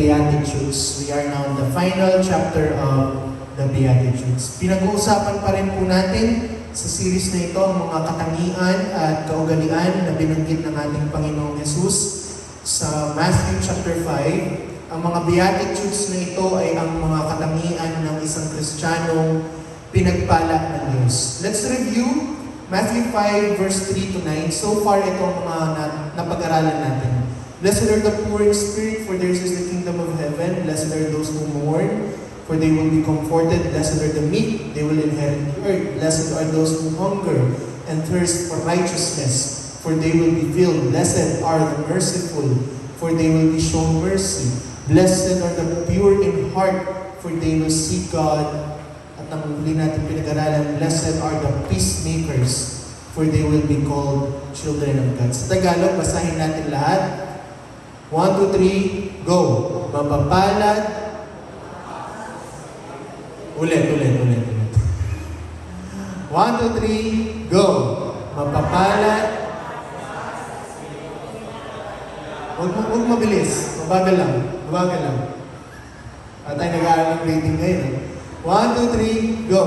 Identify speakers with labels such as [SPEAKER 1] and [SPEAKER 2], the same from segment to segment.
[SPEAKER 1] Beatitudes. We are now in the final chapter of the Beatitudes. Pinag-uusapan pa rin po natin sa series na ito ang mga katangian at kaugalian na binanggit ng ating Panginoong Jesus sa Matthew chapter 5. Ang mga Beatitudes na ito ay ang mga katangian ng isang Kristiyanong pinagpala ng Diyos. Let's review Matthew 5 verse 3 to 9. So far, ito ang mga napag-aralan natin. Blessed are the poor in spirit, for theirs is the kingdom of heaven. Blessed are those who mourn, for they will be comforted. Blessed are the meek, they will inherit the earth. Blessed are those who hunger and thirst for righteousness, for they will be filled. Blessed are the merciful, for they will be shown mercy. Blessed are the pure in heart, for they will see God. At ang huli natin pinag-aralan, blessed are the peacemakers, for they will be called children of God. Sa Tagalog, basahin natin lahat. 1, 2, 3, go! Mapapalad. Ulit. 1, 2, 3, go! Mapapalad. Huwag mabilis. Mabagal lang. At tayo nag-aaral ng rating ngayon. 1, 2, 3, go!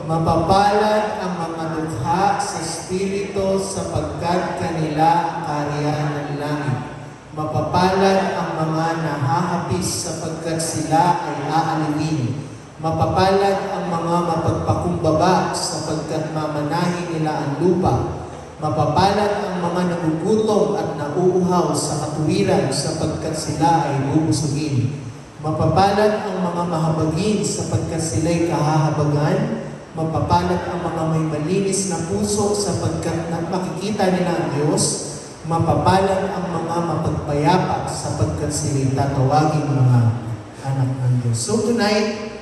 [SPEAKER 1] Mapapalad ang mga dukha sa Espiritu sapagkat kanila ang kaharian ng langit. Mapapalad ang mga nahahapis sapagkat sila ay aalawin. Mapapalad ang mga mapagpakumbaba sapagkat mamanahin nila ang lupa. Mapapalad ang mga nagugutom at nauuhaw sa katuwiran sapagkat sila ay bubusugin. Mapapalad ang mga mahabagin sapagkat sila'y kahahabagan. Mapapalad ang mga may malinis na puso sapagkat makikita nila ang Diyos. Mapapalad ang mga mapagpayapa sapagkat sila'y tatawagin mga anak ng Diyos. So tonight,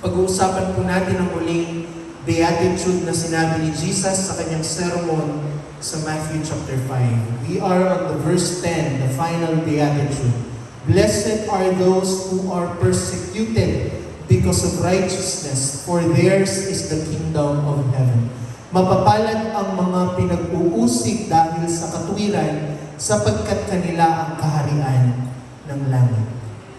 [SPEAKER 1] pag-uusapan po natin ang muling Beatitude na sinabi ni Jesus sa kanyang sermon sa Matthew chapter 5. We are on the verse 10, the final Beatitude. Blessed are those who are persecuted because of righteousness, for theirs is the kingdom of heaven. Mapapalad ang mga pinag-uusig dahil sa katuwiran, sapagkat kanila ang kaharian ng langit.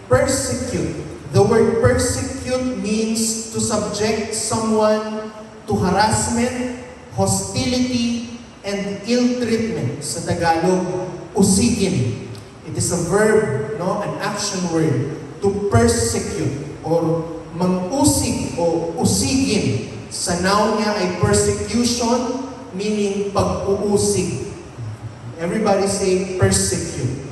[SPEAKER 1] Persecute. The word persecute means to subject someone to harassment, hostility, and ill treatment. Sa Tagalog, usigin. It is a verb, an action word, to persecute or mang-usig o usigin. Sa noun niya ay persecution, meaning pag-uusig. Everybody say persecute.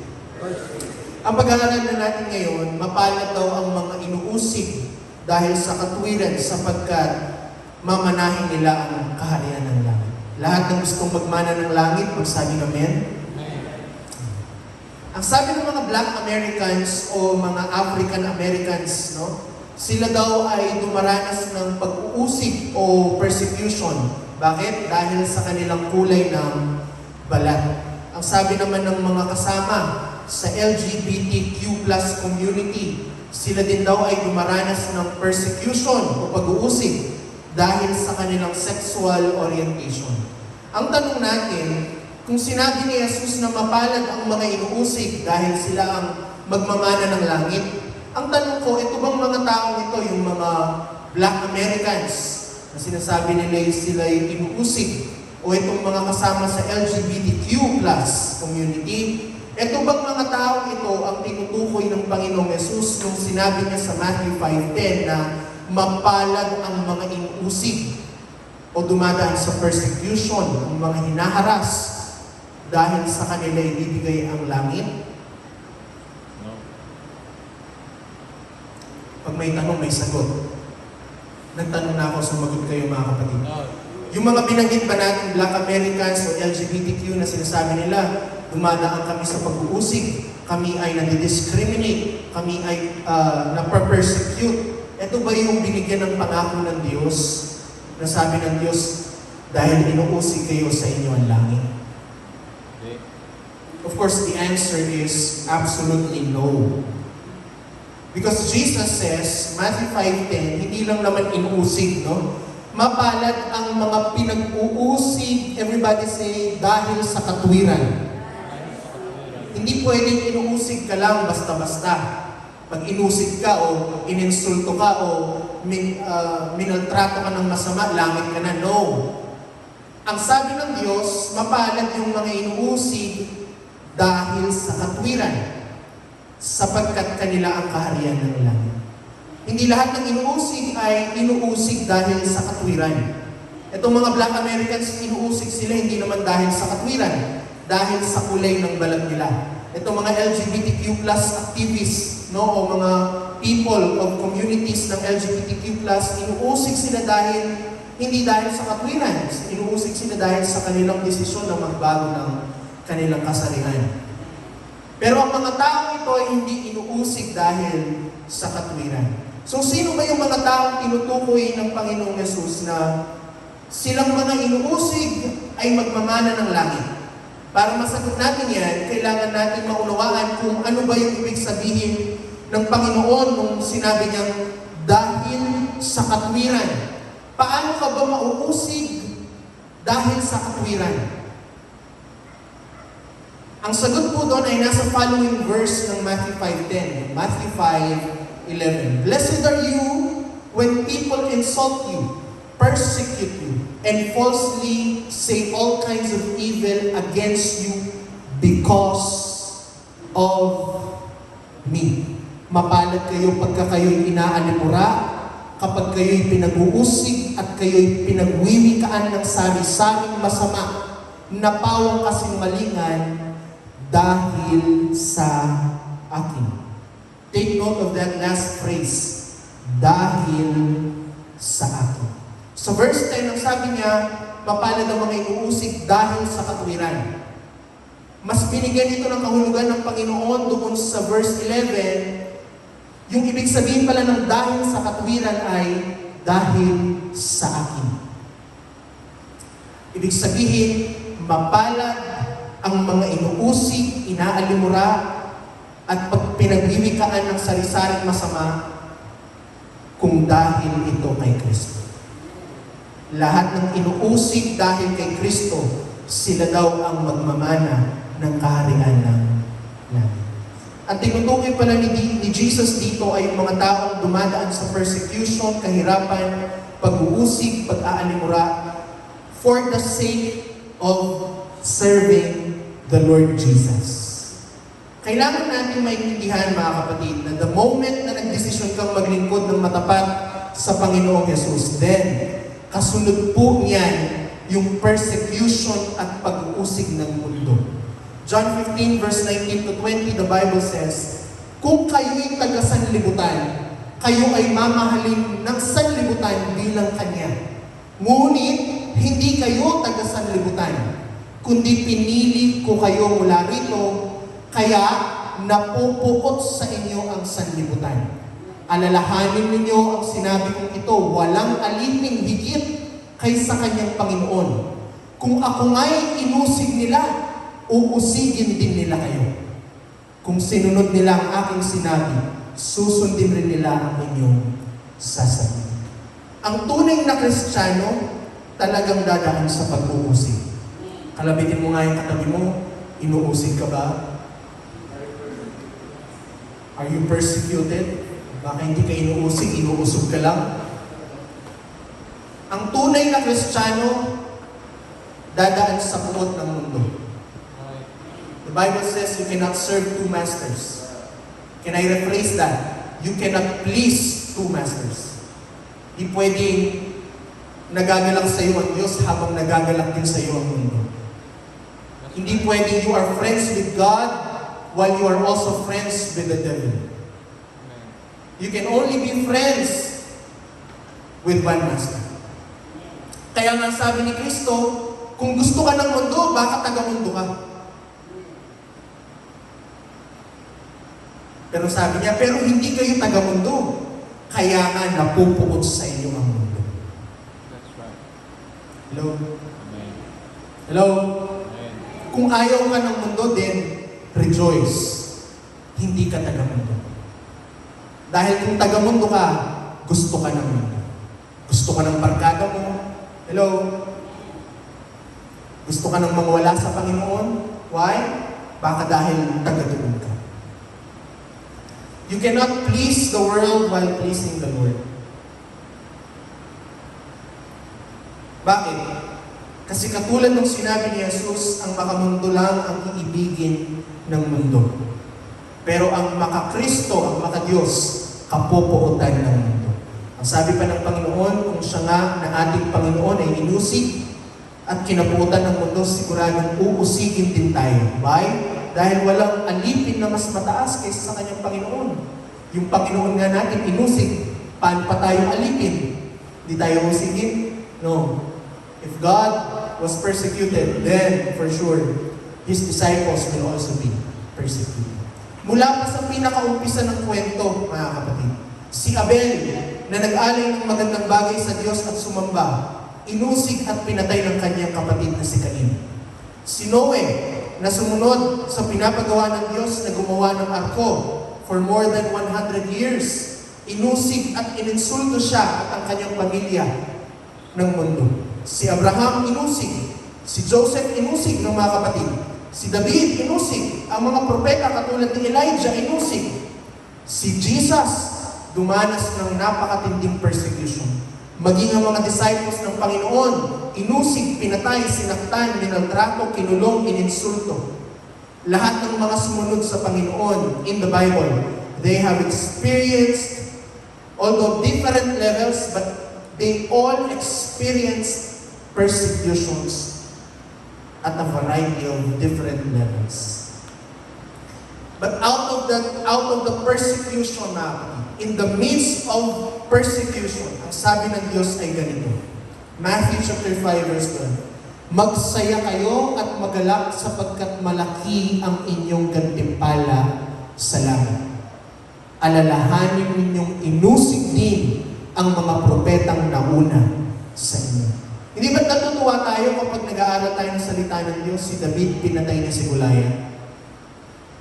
[SPEAKER 1] Ang pag-aaralan na natin ngayon, mapalad daw ang mga inuusig dahil sa katuwiran sapagkat mamanahin nila ang kaharian ng langit. Lahat ng gustong magmana ng langit, magsabi ng amen. Ang sabi ng mga Black Americans o mga African Americans, sila daw ay dumaranas ng pag-uusig o persecution. Bakit? Dahil sa kanilang kulay ng balat. Ang sabi naman ng mga kasama sa LGBTQ+ community, sila din daw ay dumaranas ng persecution o pag-uusig dahil sa kanilang sexual orientation. Ang tanong natin, kung sinabi ni Jesus na mapalad ang mga inuusig dahil sila ang magmamana ng langit, ang tanong ko, ito bang mga taong ito, yung mga Black Americans, na sinasabi nila sila ay inuusig, o itong mga kasama sa LGBTQ+ community, ito bang mga taong ito ang tinutukoy ng Panginoong Jesus nung sinabi niya sa Matthew 5:10 na mapalad ang mga inuusig o dumadaan sa persecution, ang mga hinaharas dahil sa kanila ibibigay ang langit? Pag may tanong, may sagot. Nagtanong na ako, sumagot kayo mga kapatid. Yung mga binanggit ba natin Black Americans o LGBTQ na sinasabi nila, dumadaan kami sa pag-uusig, kami ay nadi-discriminate, kami ay napapersecute. Ito ba yung binigyan ng pangako ng Diyos? Na sabi ng Diyos, dahil inuusig kayo sa inyo ang langit? Of course, the answer is absolutely no. Because Jesus says, Matthew 5:10, hindi lang naman inuusig, mapalad ang mga pinag-uusig, everybody say, dahil sa katuwiran. Hindi pwedeng inuusig ka lang basta-basta. Pag inusig ka o ininsulto ka o minaltrato ka ng masama, langit ka na. No. Ang sabi ng Diyos, mapalad yung mga inuusig dahil sa katwiran, sapagkat kanila ang kaharian ng langit. Hindi lahat ng inuusig ay inuusig dahil sa katwiran. Itong mga Black Americans, inuusig sila hindi naman dahil sa katwiran, dahil sa kulay ng balat nila. Itong mga LGBTQ+ activists, no, o mga people of communities ng LGBTQ+, inuusig sila hindi dahil sa katwiran, inuusig sila dahil sa kanilang desisyon na magbago ng kanilang kasarihan. Pero ang mga taong ito ay hindi inuusig dahil sa katwiran. So sino ba yung mga taong tinutukoy ng Panginoong Yesus na silang mga inuusig ay magmamana ng langit? Para masagot natin yan, kailangan natin maunawaan kung ano ba yung ibig sabihin ng Panginoon nung sinabi niyang dahil sa katwiran. Paano ka ba mauusig dahil sa katwiran? Ang sagot po doon ay nasa following verse ng Matthew 5:10. Matthew 5:11. Blessed are you when people insult you, persecute you, and falsely say all kinds of evil against you because of me. Mapalad kayo pagka kayo'y inaalimura, kapag kayo'y pinag-uusig at kayo'y pinagwiwikaan ng sari-saring masama, napawang kasinungalingan dahil sa akin. Take note of that last phrase, dahil sa akin. Sa verse 10, ang sabi niya, mapalad ang mga inuusig dahil sa katwiran. Mas binigyan ito ng kahulugan ng Panginoon doon sa verse 11, yung ibig sabihin pala ng dahil sa katwiran ay dahil sa akin. Ibig sabihin, mapalad ang mga inuusig, inaalimura, at pinagwiwikaan ng sari-saring masama kung dahil ito kay Kristo. Lahat ng inuusig dahil kay Kristo, sila daw ang magmamana ng kaharian ng langit. Ang tinutukoy pala ni Jesus dito ay yung mga taong dumadaan sa persecution, kahirapan, pag-uusig, pag-aalimura, for the sake of serving the Lord Jesus. Kailangan natin maintindihan, mga kapatid, na the moment na nagdesisyon kang maglingkod ng matapat sa Panginoong Jesus, then kasunod po niyan yung persecution at pag-uusig ng mundo. John 15 verse 19 to 20, the Bible says, kung kayo'y taga-sanlibutan, kayo ay mamahalin ng sanlibutan bilang Kanya. Ngunit, hindi kayo taga-sanlibutan, kundi pinili ko kayo mula rito, kaya napupukot sa inyo ang sanlibutan. Alalahanin ninyo ang sinabi kong ito, walang aliping higit kaysa kanyang Panginoon. Kung ako nga'y inusig nila, uusigin din nila kayo. Kung sinunod nila ang aking sinabi, susundin rin nila ang inyong sasabihin. Ang tunay na Kristiyano, talagang dadaan sa pag-uusig. Kalabitin mo nga yung katabi mo, inuusig ka ba? Are you persecuted? Baka hindi ka inuusig, inuusog ka lang. Ang tunay na Kristiyano, dadaan sa puot ng mundo. The Bible says you cannot serve two masters. Can I rephrase that? You cannot please two masters. Hindi pwedeng nagagalak sa iyo ang Diyos habang nagagalak din sa iyo ang mundo. Hindi pwedeng you are friends with God while you are also friends with the devil. You can only be friends with one master. Kaya nga sabi ni Kristo, kung gusto ka ng mundo, baka taga-mundo ka. Pero sabi niya, pero hindi kayo taga-mundo. Kaya nga napupukot sa inyo ang mundo.
[SPEAKER 2] That's right.
[SPEAKER 1] Hello?
[SPEAKER 2] Amen.
[SPEAKER 1] Hello?
[SPEAKER 2] Amen.
[SPEAKER 1] Kung ayaw ka ng mundo, then rejoice. Hindi ka taga-mundo. Dahil kung taga-mundo ka, gusto ka ng mundo. Gusto ka ng barkada mo. Hello? Gusto ka ng mawala sa Panginoon? Why? Baka dahil taga-doon ka. You cannot please the world while pleasing the Lord. Bakit? Kasi katulad ng sinabi ni Jesus, ang makamundo lang ang iibigin ng mundo. Pero ang makakristo, ang makadiyos, kapupuotan ng mundo. Ang sabi pa ng Panginoon, kung siya nga na ating Panginoon ay inusig at kinapuotan ng mundo, siguradong uusigin din tayo. Why? Dahil walang alipin na mas mataas kaysa sa kanyang Panginoon. Yung Panginoon nga natin inusig, paano pa tayo alipin? Hindi tayo usigin? No. If God was persecuted, then for sure, His disciples will also be persecuted. Mula pa sa pinakaumpisa ng kwento, mga kapatid, si Abel, na nag-alay ng magandang bagay sa Diyos at sumamba, inusig at pinatay ng kanyang kapatid na si Cain. Si Noe, na sumunod sa pinapagawa ng Diyos na gumawa ng arko for more than 100 years, inusig at ininsulto siya at ang kanyang pamilya ng mundo. Si Abraham inusig, si Joseph inusig ng mga kapatid, si David inusig, ang mga propeta katulad ni Elijah inusig, si Jesus dumanas ng napakatinding persecution. Maging ang mga disciples ng Panginoon, inusig, pinatay, sinaktan, minaltrato, kinulong, ininsulto. Lahat ng mga sumunod sa Panginoon in the Bible, they have experienced, although different levels, but they all experienced persecutions at a variety of different levels. But out of the persecution in the midst of persecution, ang sabi ng Diyos ay ganito. Matthew chapter 5 verse 12. Magsaya kayo at magalak sapagkat malaki ang inyong gantimpala sa langit. Alalahanin ninyong inusig din ang mga propetang nauna sa inyo. Hindi ba't natutuwa tayo kapag nag-aaral tayo ng salita ng Diyos, si David pinatay niya si Goliath?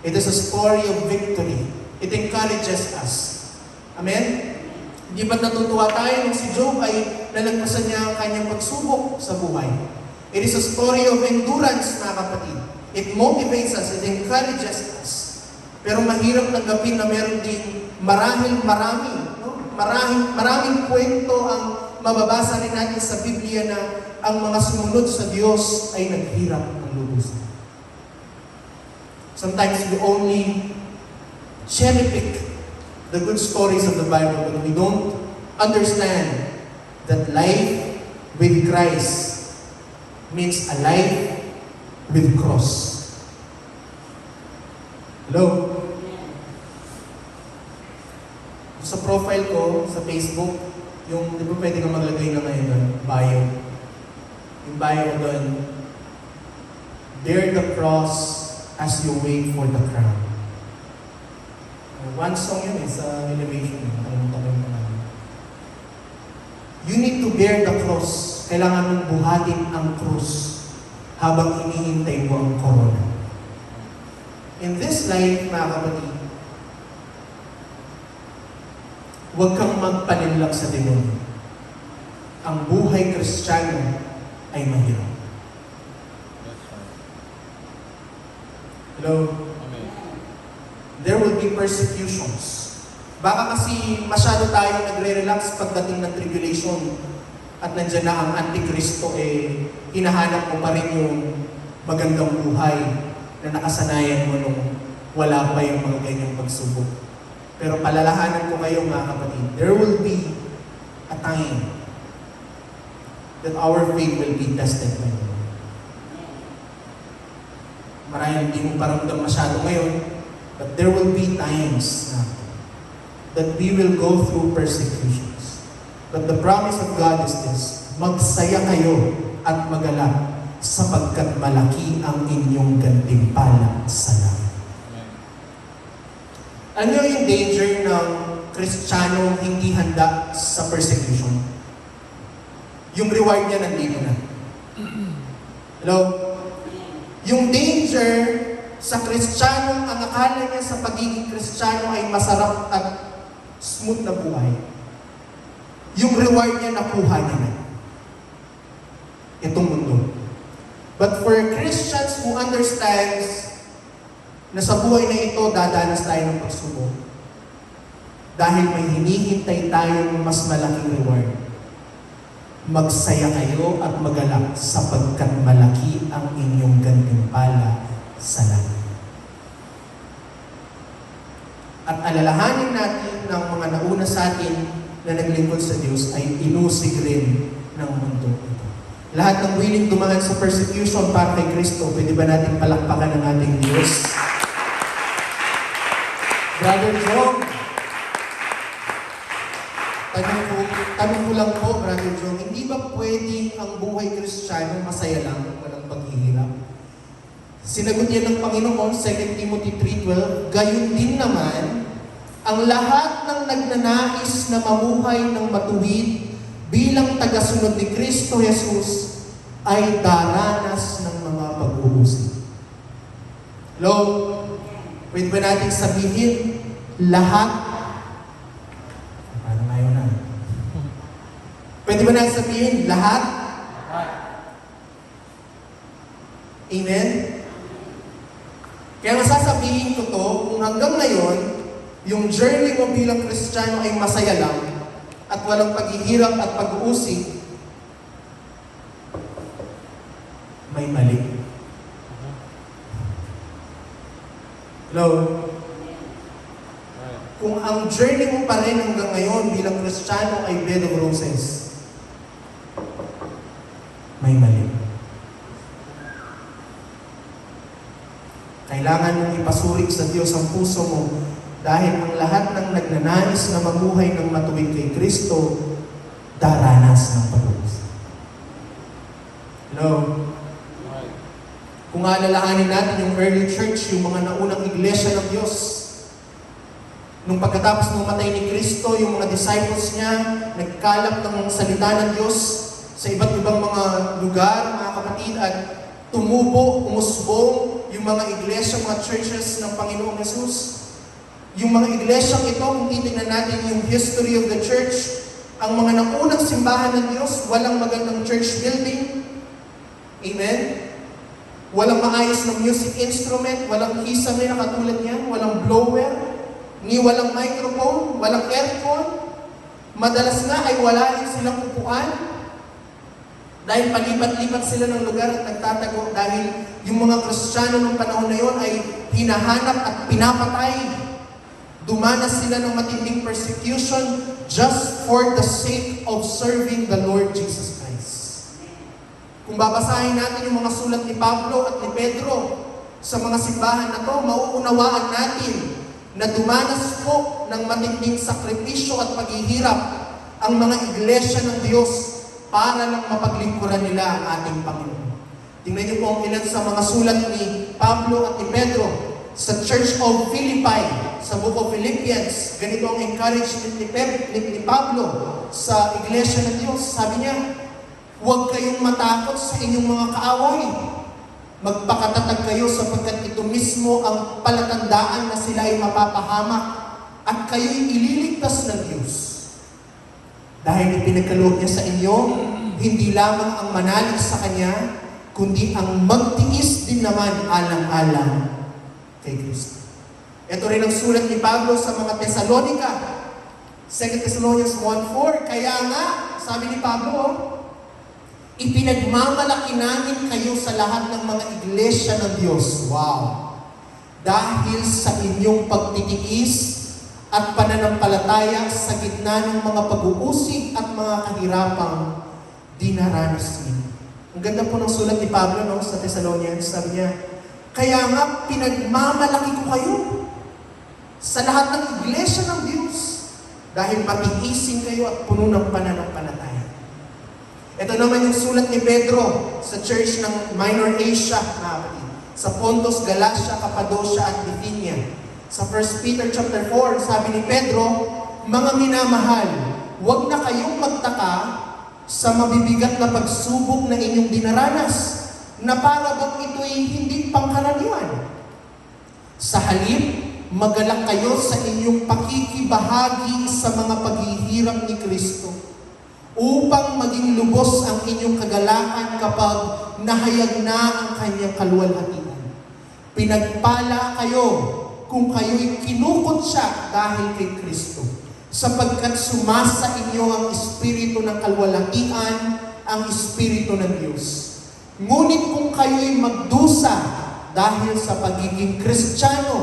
[SPEAKER 1] It is a story of victory. It encourages us. Amen? Hindi ba't natutuwa tayo nung si Job ay nalagpasan niya ang kanyang pagsubok sa buhay? It is a story of endurance, mga kapatid. It motivates us, it encourages us. Pero mahirap tanggapin na meron din maraming kwento ang mababasa rin natin sa Biblia na ang mga sumunod sa Diyos ay naghirap ng lubusan. Sometimes we only cherry-pick the good stories of the Bible, but we don't understand that life with Christ means a life with cross. Hello? Sa profile ko, sa Facebook, yung, di ba pwede kang maglagay na ngayon doon, bio. Yung bio ko doon, bear the cross as you wait for the crown. One song yun sa Elevation. Nakalimutan ko yung pangalan. You need to bear the cross. Kailangan mong buhatin ang krus habang hinihintay mo ang corona. In this life, mga kapatid, huwag kang magpalinlang sa demonyo. Ang buhay Kristiyano ay mahirap.
[SPEAKER 2] That's right.
[SPEAKER 1] Hello?
[SPEAKER 2] Amen.
[SPEAKER 1] There will be persecutions. Baka kasi masyado tayong nagre-relax pagdating ng tribulation at nandiyan na ang Antikristo, hinahanap mo pa rin yung magandang buhay na nakasanayan mo nung wala pa yung mga ganyang pagsubok. Pero palalahanan ko kayo, mga kapatid, there will be a time that our faith will be tested by God. Marahil hindi mo paramdam masyado ngayon, but there will be times that we will go through persecutions. But the promise of God is this: magsaya kayo at magalak sapagkat malaki ang inyong gantimpala sa langit. Ano yung danger ng Kristiyano hindi handa sa persecution? Yung reward niya nandito na. Hello? Yung danger sa Kristiyano, ang akala niya sa pagiging Kristiyano ay masarap at smooth na buhay. Yung reward niya nakuha niya na. Itong mundo. But for Christians who understands na sa buhay na ito, dadanas tayo ng pagsubok. Dahil may hinihintay tayong mas malaking reward. Magsaya kayo at magalak sapagkat malaki ang inyong gantimpala sa langit. At alalahanin natin ng mga nauna sa atin na naglingkod sa Diyos ay inusig rin ng mundo ito. Lahat ng willing dumaan sa persecution para kay Kristo, pwede ba natin palakpakan ng ating Diyos? Brother Jong, tanong ko lang po, Brother Jong, hindi ba pwedeng ang buhay Kristiyano masaya lang, walang paghihirap? Sinagot niya ng Panginoon, 2 Timothy 3:12, gayon din naman, ang lahat ng nagnanais na mamuhay ng matuwid bilang tagasunod ni Kristo Jesus ay daranas ng mga pag-uusig. Hello? Pwede ba natin sabihin, lahat? Parang ayaw na. Pwede ba natin sabihin, lahat? Amen? Kaya masasabihin ko to, kung hanggang ngayon, yung journey mo bilang Kristiyano ay masaya lang, at walang paghihirap at pag-uusig, may mali. Hello? Kung ang journey mo pa rin hanggang ngayon bilang Kristiyano ay bed of roses, may mali. Kailangan mong ipasuri sa Diyos ang puso mo dahil ang lahat ng nagnanais na mamuhay ng matuwid kay Kristo, daranas ng pag-uusig. Hello? Kung alalahanin natin yung early church, yung mga naunang iglesia ng Diyos, nung pagkatapos ng matay ni Kristo, yung mga disciples niya, nagkalap ng salita ng Diyos sa iba't ibang mga lugar, mga kapatid, at tumubo, umusbong yung mga iglesia, mga churches ng Panginoong Jesus. Yung mga iglesyang ito, kung titignan natin yung history of the church, ang mga naunang simbahan ng Diyos, walang magandang church building. Amen? Walang maayos na music instrument, walang kisame na katulad niyan, walang blower, ni walang microphone, walang aircon. Madalas nga ay wala rin silang upuan. Dahil palipat-lipat sila ng lugar at nagtatago dahil yung mga Kristiyano ng panahon na yon ay hinahanap at pinapatay. Dumanas sila ng matinding persecution just for the sake of serving the Lord Jesus Christ. Kung babasahin natin yung mga sulat ni Pablo at ni Pedro sa mga simbahan na to, mauunawaan natin na dumanas po ng matinding sakripisyo at paghihirap ang mga iglesia ng Diyos para lang mapaglingkuran nila ang ating Panginoon. Tingnan niyo po ang ilan sa mga sulat ni Pablo at ni Pedro sa Church of Philippi, sa Book of Philippians. Ganito ang encouragement ni Pablo sa iglesia ng Diyos. Sabi niya, huwag kayong matakot sa inyong mga kaaway. Magpakatatag kayo sapagkat ito mismo ang palatandaan na sila ay mapapahamak at kayo'y ililigtas ng Diyos. Dahil ipinagkaloob niya sa inyo, hindi lamang ang manalig sa Kanya, kundi ang magtiis din naman alang-alang kay Kristo. Ito rin ang sulat ni Pablo sa mga Thessalonica. 2 Thessalonians 1:4. Kaya nga, sabi ni Pablo, ipinagmamalaki namin kayo sa lahat ng mga iglesia ng Diyos. Wow! Dahil sa inyong pagtitiis at pananampalataya sa gitna ng mga pag-uusig at mga kahirapang dinaranas niyo. Ang ganda po ng sulat ni Pablo sa Thessalonians. Sabi niya, kaya nga pinagmamalaki ko kayo sa lahat ng iglesia ng Diyos dahil matiisin kayo at puno ng pananampalataya. Ito naman yung sulat ni Pedro sa church ng Minor Asia, sa Pontus, Galatia, Cappadocia at Bithynia. Sa 1 Peter chapter 4, sabi ni Pedro, mga minamahal, huwag na kayong magtaka sa mabibigat na pagsubok na inyong dinaranas, na para bang ito'y hindi pangkaraniwan. Sa halip, magalak kayo sa inyong pakikibahagi sa mga paghihirap ni Kristo upang maging lubos ang inyong kagalakan kapag nahayag na ang kanyang kaluwalhatian. Pinagpala kayo kung kayo'y kinukot siya dahil kay Kristo. sapagkat sumasa inyo ang espiritu ng kalwalhatian, ang espiritu ng Diyos. Ngunit kung kayo'y magdusa dahil sa pagiging Kristiyano,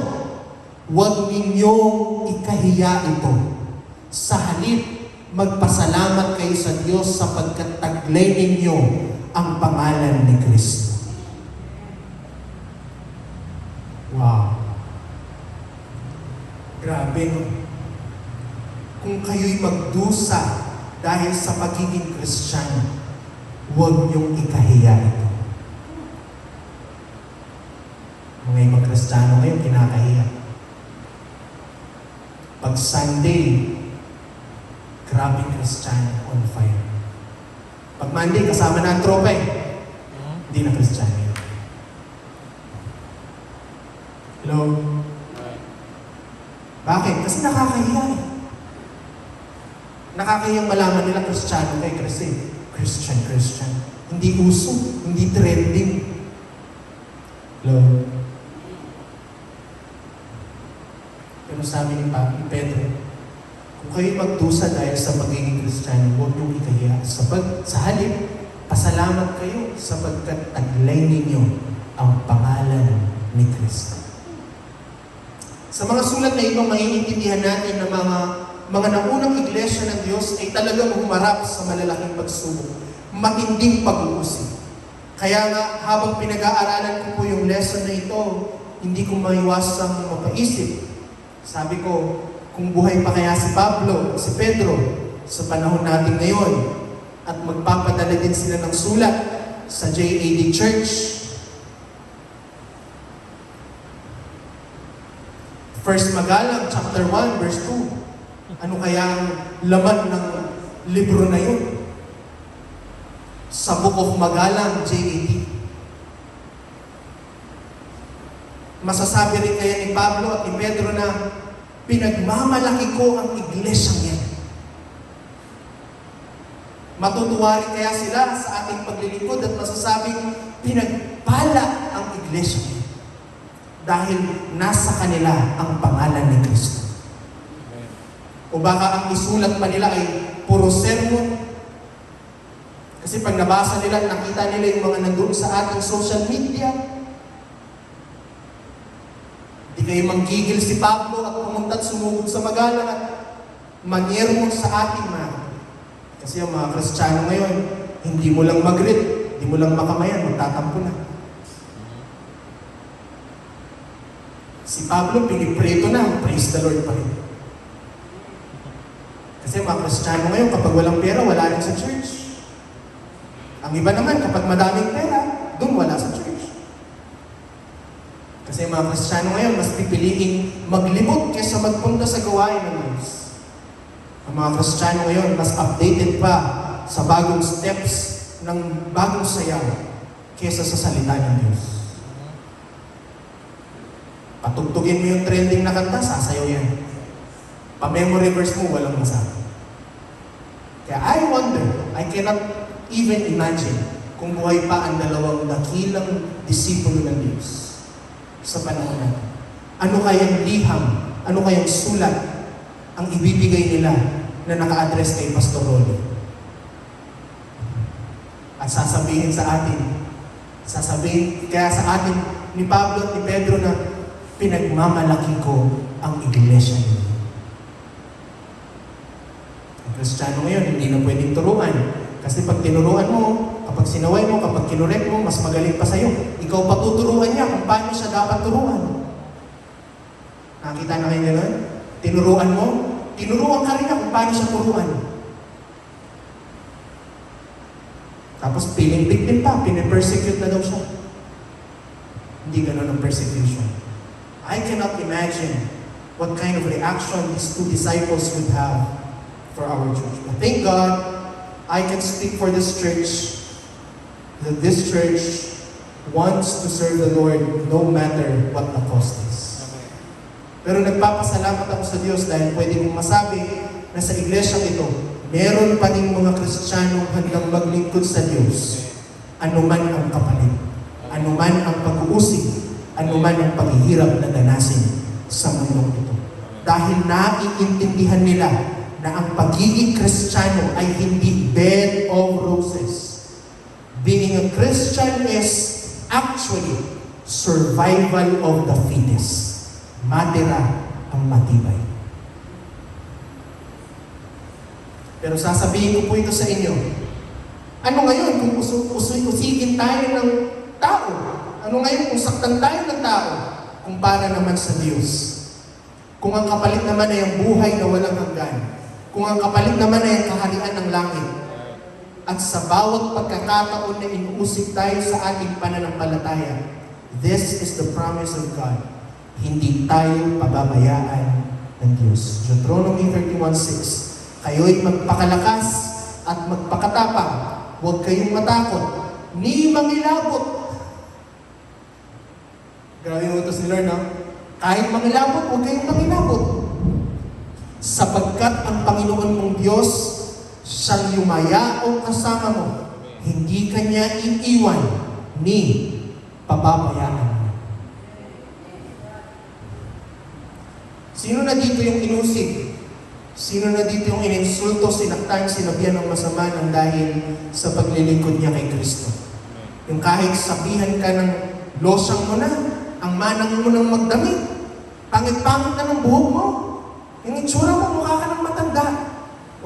[SPEAKER 1] huwag ninyong ikahiya ito. Sa halip, magpasalamat kayo sa Diyos sapagkat taglay ninyo ang pangalan ni Kristo. Wow. Grabe, no? Kung kayo'y magdusa dahil sa pagiging Kristiyano, huwag niyong ikahiya ito. Mga ibang Kristiyano ngayon, kinakahiya. Pag Sunday, grabing Kristiyano on fire. Pag Monday, kasama na ang tropa eh. Hindi na Kristiyano yun. Hello? Bakit? Kasi nakakahiya eh. Nakakahiyang malaman nila Kristiyano kay kasi Christian. Hindi uso, hindi trending. Hello? Pero sabi ni Pedro, kung kayo magdusa dahil sa pagiging Kristiyano, huwag niyong ikahiya. Sa halip, pasalamat kayo sapagkat taglay ninyo ang pangalan ni Kristo. Sa mga sulat na ito, maiintindihan natin na mga naunang iglesia ng Diyos ay talagang humarap sa malalaking pagsubok, matinding pag-uusig. Kaya nga, habang pinag-aaralan ko po yung lesson na ito, hindi ko maiwasang mapaisip. Sabi ko, kung buhay pa kaya si Pablo, si Pedro, sa panahon natin ngayon, at magpapadala din sila ng sulat sa JAD Church. 1 Magalang, chapter 1, verse 2. Ano kaya ang laman ng libro na yun? Sa Book of Magalang, JAD. Masasabi rin kaya ni Pablo at ni Pedro na pinagmamalaki ko ang iglesyang yan. Matutuwa rin kaya sila sa ating paglilingkod at masasabing pinagpala ang iglesyang yan. Dahil nasa kanila ang pangalan ni Kristo. O baka ang isulat pa nila ay puro sermon. Kasi pag nabasa nila, nakita nila yung mga nandun sa ating social media. Di kayo manggigil si Pablo at pumunta at sumugod sa Magalang at manyermo sa ating mga. Kasi ang mga Kristiyano ngayon, hindi mo lang mag-greet, hindi mo lang makamayan, magtatampo na. Si Pablo, pinipreto na, praise the Lord pa rin. Kasi mga Kristiyano ngayon, kapag walang pera, wala rin sa church. Ang iba naman, kapag madaming pera, doon wala sa church. Kasi mga Kristiyano ngayon, mas pipiliing maglibot kaysa magpunta sa gawain ng Diyos. Ang mga Kristiyano ngayon, mas updated pa sa bagong steps ng bagong sayaw kaysa sa salita ng Diyos. Patugtugin mo yung trending na kanta, sasayaw yan. Pa-memory verse mo, walang masabi. Kaya I wonder, I cannot even imagine kung buhay pa ang dalawang dakilang disipulo ng Diyos sa panahon natin. Ano kayang liham, ano kayang sulat ang ibibigay nila na naka-address kay Pastor Rolly? At sasabihin kaya sa atin ni Pablo at ni Pedro na pinagmamalaki ko ang iglesia niyo. Ang Kristiyano ngayon, hindi na pwedeng turuan. Kasi pag tinuruan mo, kapag sinaway mo, kapag kinurek mo, mas magaling pa sa'yo. Ikaw patuturuan niya kung paano siya dapat turuan. Nakita na kayo gano'n? Tinuruan mo, tinuruan ka rin niya kung paano siya turuan. Tapos piling victim pa, pinipersecute na daw siya. Hindi gano'n ang persecution. I cannot imagine what kind of reaction these two disciples would have for our church. But thank God, I can speak for this church, that this church wants to serve the Lord no matter what the cost is. Pero nagpapasalamat ako sa Diyos dahil pwede kong masabi na sa iglesyang ito, meron pa rin mga Kristiyanong handang maglingkod sa Diyos, anuman ang kapalit, anuman ang pag-uusig, anuman ang paghihirap na danasin sa mundong ito. Dahil naiintindihan nila
[SPEAKER 3] na ang pagiging Kristiyano ay hindi bed of roses. Being a Christian is actually survival of the fittest. Matira ang matibay. Pero sasabihin ko po ito sa inyo. Ano ngayon kung usigin tayo ng tao? Ano ngayon kung saktan tayo ng tao? Kumpara naman sa Diyos. Kung ang kapalit naman ay ang buhay na walang hanggan. Kung ang kapalit naman ay ang kaharian ng langit. At sa bawat pagkakataon na inuusig tayo sa ating pananampalataya, this is the promise of God. Hindi tayo pababayaan ng Diyos. Deuteronomy 31:6. Kayo'y magpakalakas at magpakatapang. Huwag kayong matakot, ni mangilabot. Grabe yung utos ni Lord, no? Kahit mangilabot, huwag kayong mangilabot. Sapagkat ang Panginoon mong Diyos, siyang yumayaong kasama mo, hindi kanya iiwan ni pababayaan. Sino na dito yung inusig? Sino na dito yung ininsulto, sinaktan, sinabihan ng masama ng dahil sa paglilingkod niya kay Kristo? Yung kahit sabihan ka ng losyang mo na, ang manang mo ng magdamit, pangit-pangit na ng buhok mo, yung itsura mo, mukha ka ng matanda.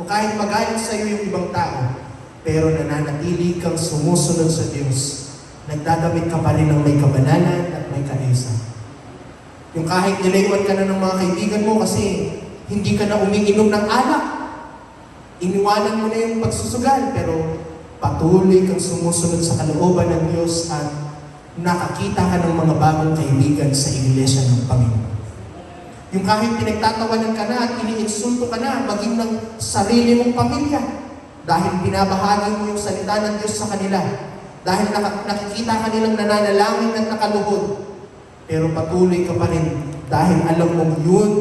[SPEAKER 3] O kahit magalit sa iyo yung ibang tao, pero nananatili kang sumusunod sa Diyos, nagdadamit ka pa rin ng may kabanalan at may kaisa. Yung kahit nilayuan ka na ng mga kaibigan mo kasi hindi ka na umiinom ng alak, iniwanan mo na yung pagsusugal, pero patuloy kang sumusunod sa kalooban ng Diyos at nakakita ka ng mga bagong kaibigan sa iglesia ng Panginoon. Yung kahit pinagtatawanan ka na at iniinsulto ka na, maging ng sarili mong pamilya, dahil binabahagi mo yung salita ng Diyos sa kanila, dahil nakikita ka nilang nananalangin at nakaluhod, pero patuloy ka pa rin dahil alam mong yun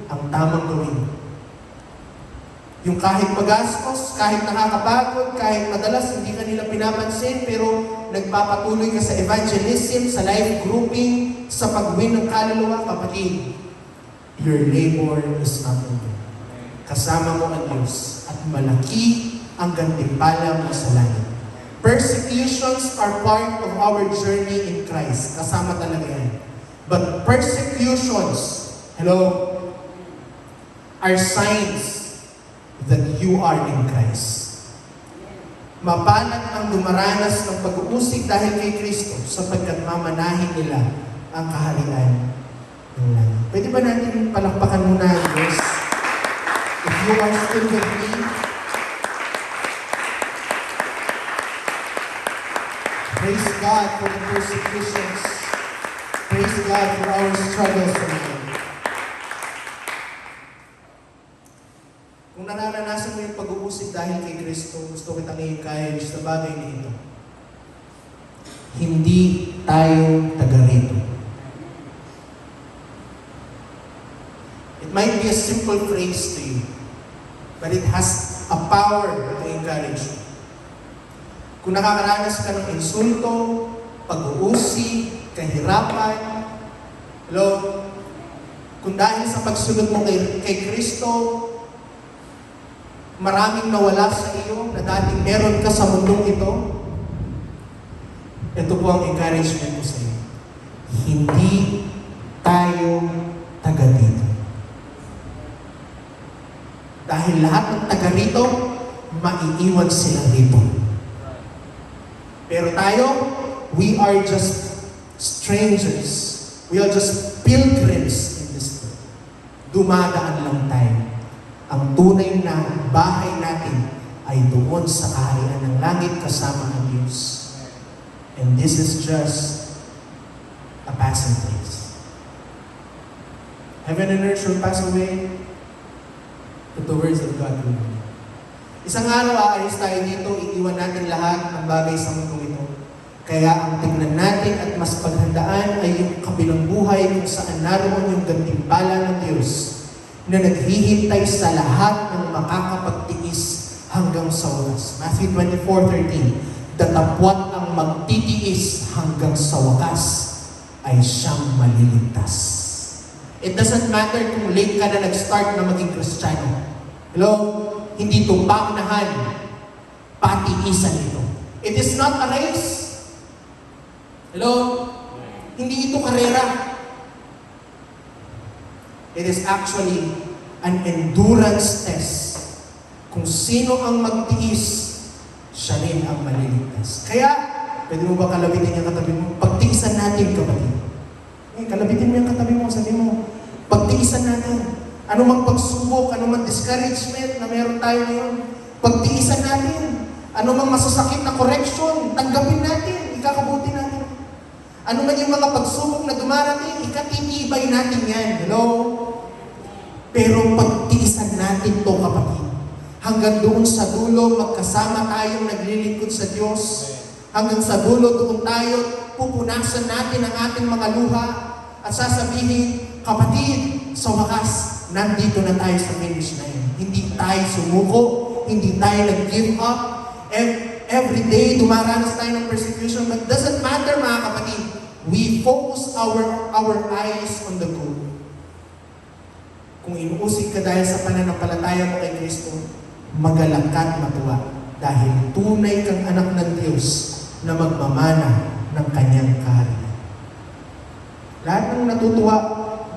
[SPEAKER 3] ang tamang gawin. Yung kahit magastos, kahit nakakapagod, kahit madalas hindi ka nila pinapansin, pero nagpapatuloy ka sa evangelism, sa life grouping, sa pag-win ng kaluluwa, kapatid, your labor is not over. Kasama mo ang Diyos at malaki ang gantimpala mo sa langit. Persecutions are part of our journey in Christ. Kasama talaga yan. But persecutions, are signs that you are in Christ. Mapalad ang dumaranas ng pag-uusig dahil kay Kristo sapagkat mamanahin nila ang kaharian ng langit. Pwede ba natin palakpakan muna ang Diyos? If you are still with me, praise God for the persecutions. Praise God for our struggles tonight. Kung nararanasan mo yung pag-uusig dahil kay Kristo, gusto kitang i-encourage sa bagay na ito. Hindi tayo taga rito. It might be a simple phrase to you, but it has a power to encourage you. Kung nakakaranas ka ng insulto, pag-uusig, kahirapan, kung dahil sa pagsunod mo kay Kristo, maraming nawala sa iyo na dating meron ka sa mundong ito, ito po ang encouragement ko sa iyo. Hindi tayo taga dito. Dahil lahat ng taga rito, maiiwan sila rito. Pero tayo, we are just strangers. We are just pilgrims in this world. Dumadaan lang tayo. Ang tunay na bahay natin ay doon sa kaharian ng langit kasama ng Diyos. And this is just a passing place. Heaven and earth shall pass away, but the words of God will remain. Isang araw, aalis tayo dito, iiwan natin lahat ng bagay sa mundo ito. Kaya ang tingnan natin at mas paghandaan ay yung kabilang buhay kung saan naroon yung gantimpala ng Diyos na naghihintay sa lahat ng makakapagtiis hanggang sa wakas. Matthew 24:13, datapwat ang magtitiis hanggang sa wakas ay siyang maliligtas. It doesn't matter kung late ka na nag-start na maging Kristiyano. Hello? Hindi ito paunahan. Patiisan ito. It is not a race. Hello? Hindi ito karera. It is actually an endurance test. Kung sino ang magtiis, siya rin ang maliligtas. Kaya, pwede mo ba kalabitin yung katabi mo? Pagtiisan natin, kapatid. Kalabitin mo yung katabi mo, sabi mo, pagtiisan natin. Ano mang pagsubok, ano mang discouragement na meron tayo ngayon, pagtiisan natin. Ano mang masasakit na correction, tanggapin natin, ikakabuti natin. Ano man yung mga pagsubok na dumarating, ikatitibay natin yan. Hello? Pero pagtiisan natin to, kapatid. Hanggang doon sa dulo, magkasama tayong naglilingkod sa Diyos. Hanggang sa dulo, doon tayo, pupunasan natin ang ating mga luha at sasabihin, kapatid, sa wakas, nandito na tayo sa finish na yun. Hindi tayo sumuko, hindi tayo nag-give up. Every day, dumaranas tayo ng persecution, but doesn't matter, mga kapatid. We focus our eyes on the goal. Kung inuusig ka dahil sa pananampalataya mo kay Kristo, magalak ka at matuwa dahil tunay kang anak ng Diyos na magmamana ng kanyang kaharian. Lahat ng natutuwa,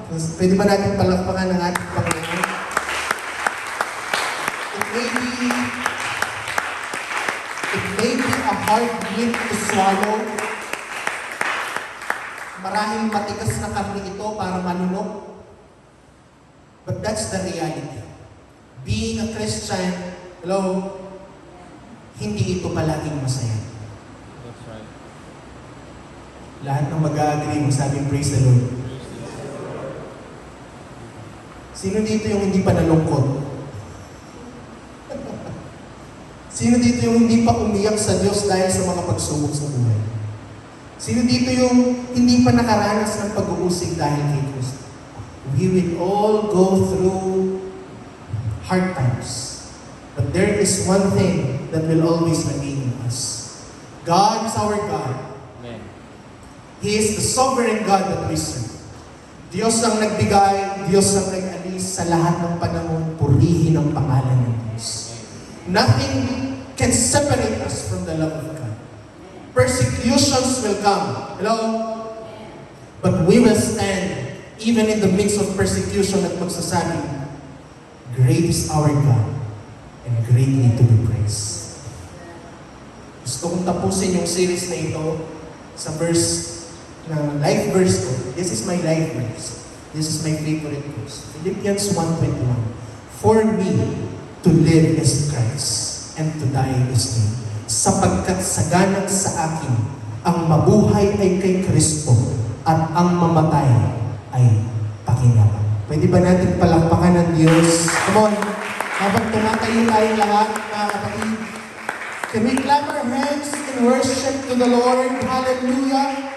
[SPEAKER 3] pwede ba natin palakpakan ng ating Panginoon? It may be a hard meat to swallow. Marahil matigas na karne ito para malunok. But that's the reality. Being a Christian, hello, hindi ito palaging masaya.
[SPEAKER 2] That's right.
[SPEAKER 3] Lahat ng mag-agree, magsabing praise the Lord. Sino dito yung hindi pa nalungkot? Sino dito yung hindi pa umiyak sa Diyos dahil sa mga pagsubok sa buhay? Sino dito yung hindi pa nakaranas ng pag-uusig dahil kay Kristo? We will all go through hard times. But there is one thing that will always remain in us. God is our God.
[SPEAKER 2] Amen.
[SPEAKER 3] He is the sovereign God that we serve. Diyos ang nagbigay, Diyos ang nag-alis sa lahat ng panahon, purihin ang pangalan ng Diyos. Nothing can separate us from the love of God. Persecutions will come. Hello? But we will stand even in the midst of persecution at magsasabi, great is our God and greatly to be praised. Gusto kong tapusin yung series na ito sa verse, na life verse ko. This is my life verse. This is my favorite verse. Philippians 1:21. For me to live is Christ and to die is gain. Sapagkat saganang sa akin, ang mabuhay ay kay Kristo at ang mamatay ay pakinabangan. Pwede ba natin palakpakan ng Diyos? Come on! Habang tumatayo tayong lahat, mga kapatid, can we clap our hands in worship to the Lord? Hallelujah!